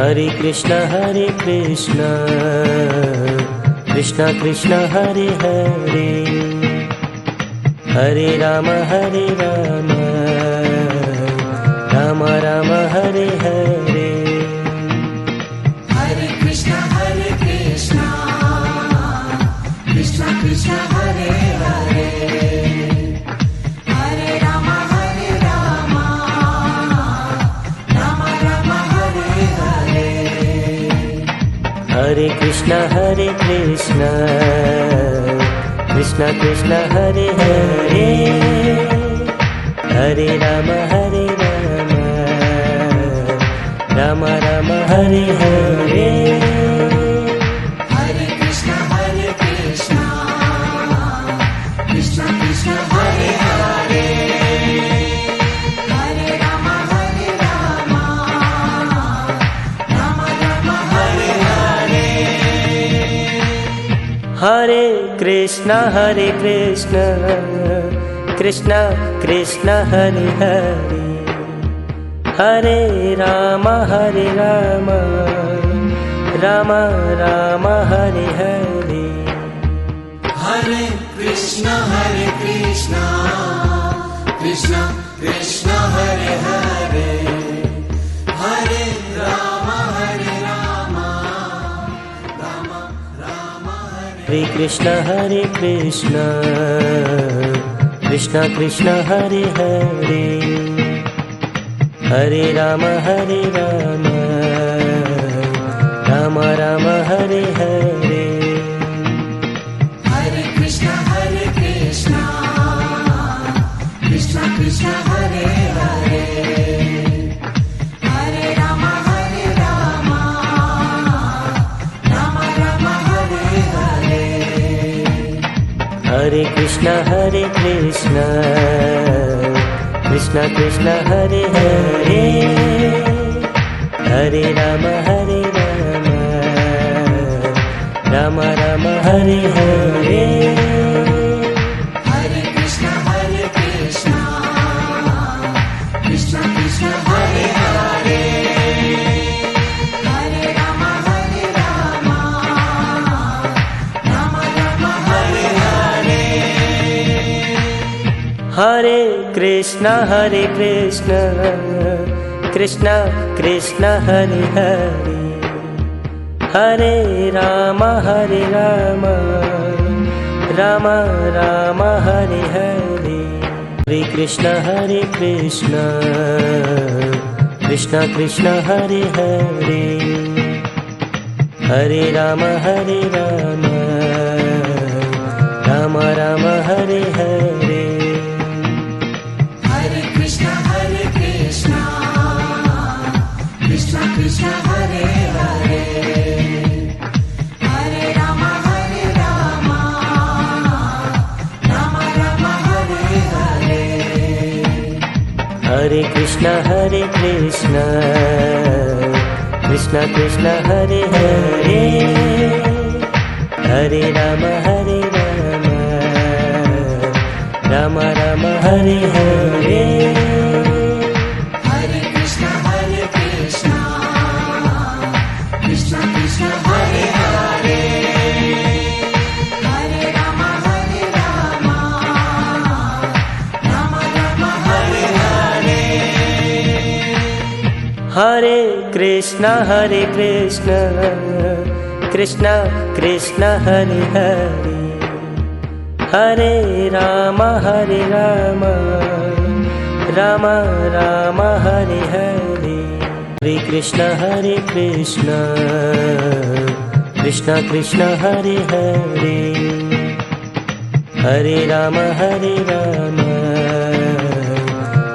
Hare Krishna Krishna Krishna Hare Hare, Hare Ram Ram Ram Hare Hare. Hare Krishna Krishna Krishna Hare Hare, Hare Ram Ram Ram Hare Hare. Hare Krishna Krishna Krishna Hare Hare, Hare Ram Ram Ram Hare Hare. Hare Krishna Krishna Krishna Hare Hare, Hare Ram Ram Ram Hare Hare. Hare Krishna Krishna Krishna Hare Hare, Hare Ram Ram Ram Hare Hare. Hare Krishna Krishna Krishna Hare Hare, Hare Ram Ram Ram Hare. Hare Krishna Krishna Krishna Hare Hare, Hare Ram Ram Ram Hare Hare. Hare Krishna Krishna Krishna Hare Hare, Hare Ram Ram Hare Hare. Hare Krishna Krishna Krishna Hare Hare, Hare Ram Ram Ram Hare Hare. Hare Krishna Krishna Krishna Hare Hare, Hare Ram Ram Hare Hare. Hare Krishna Krishna Krishna Hare Hare, Hare Ram Ram Ram Hare Hare. Hare Krishna Krishna Krishna Hare Hare, Hare Ram Ram Ram Hare Hare. Hare Krishna Krishna Krishna Hare Hare, Hare Ram Ram Hare Hare. Hare Krishna Krishna Krishna Hare Hare, Hare Ram Ram Ram Hare Hare. Hare Krishna Krishna Krishna Hare Hare, Hare Ram Ram Hare Hare. Hare Krishna Krishna Krishna Hare Hare, Hare Ram Ram Ram Hare Hare. Hare Krishna Krishna Krishna Hare Hare, Hare Ram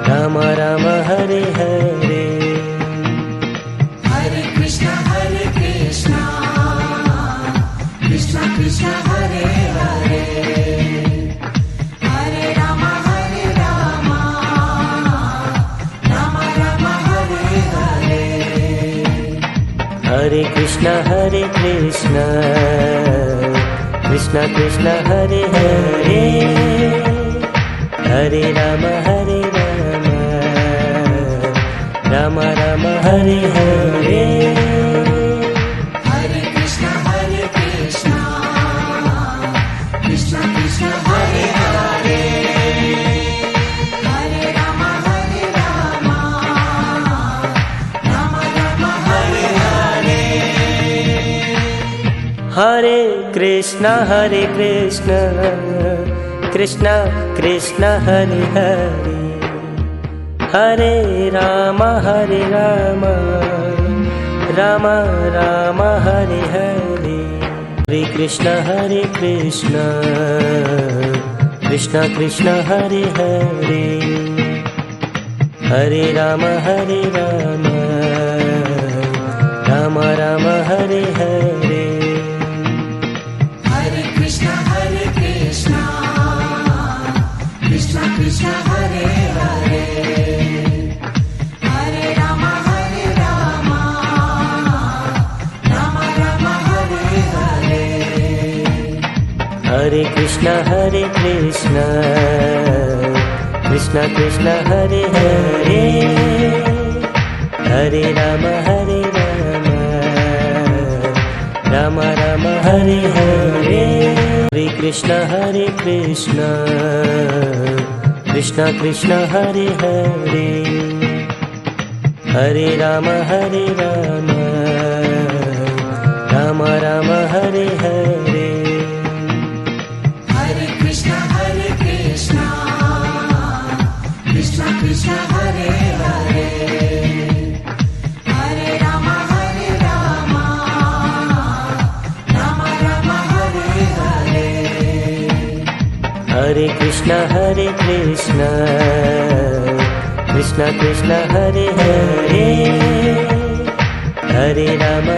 Ram Ram Hare Hare. Hare Krishna Krishna Krishna Hare Hare, Hare Ram Ram Hare Hare. Hare Krishna Krishna Krishna Hare Hare, Hare Ram Ram Ram Hare Hare. Hare Krishna Krishna Krishna Hare Hare, Hare Ram Ram Ram Hare Hare, Hare Krishna Krishna Krishna Hare Hare, Hare Ram Ram Ram Hare Hare, Hare Krishna Krishna Krishna Hare Hare, Hare Ram Ram Ram Hare Hare, Hare Krishna Krishna Krishna Hare Hare, Hare Ram Ram Ram Hare Hare, Hare Krishna Krishna Krishna Hare Hare, Hare Ram Ram Ram Hare Hare, Hare Krishna Krishna Krishna Hare Hare, Hare Ram Ram Ram Hare Hare, Hare Krishna Krishna Krishna Hare Hare, Hare Ram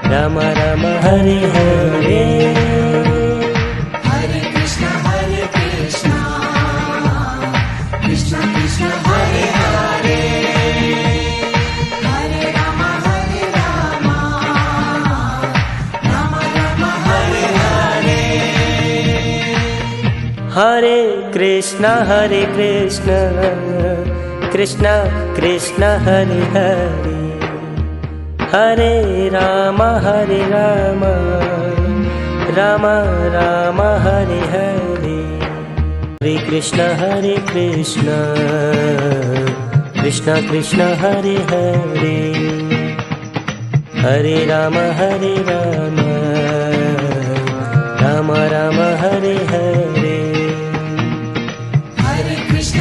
Ram Ram Hare Hare, Hare Krishna Krishna Krishna Hare Hare, Hare Ram Ram Ram Hare Hare, Hare Krishna Krishna Krishna Hare Hare, Hare Ram Ram Ram Hare Hare, Hare Krishna Krishna Hare Hare, Hare Ram Ram Ram Hare Hare, Hare Krishna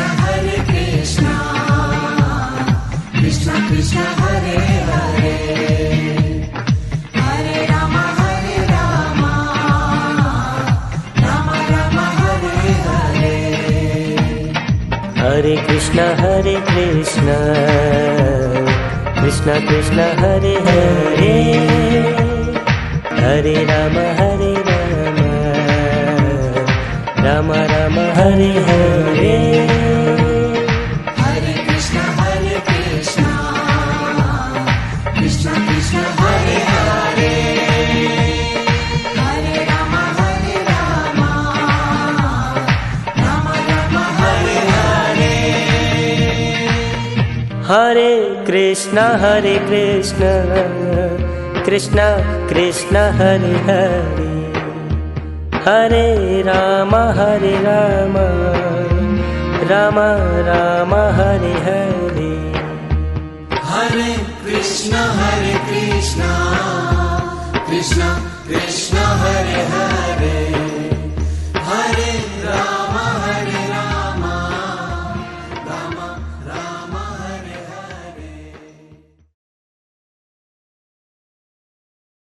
Krishna Krishna Hare Hare, Hare Ram Ram Ram Hare Hare, Hare Krishna Krishna Hare Hare, Hare Ram Ram Ram Hare Hare, Hare Krishna Krishna Krishna Hare Hare, Hare Ram Ram Ram Hare Hare, Hare Krishna Krishna Krishna Hare Hare, Hare Ram Ram Ram Hare Hare, Hare Krishna Krishna Krishna Hare Hare,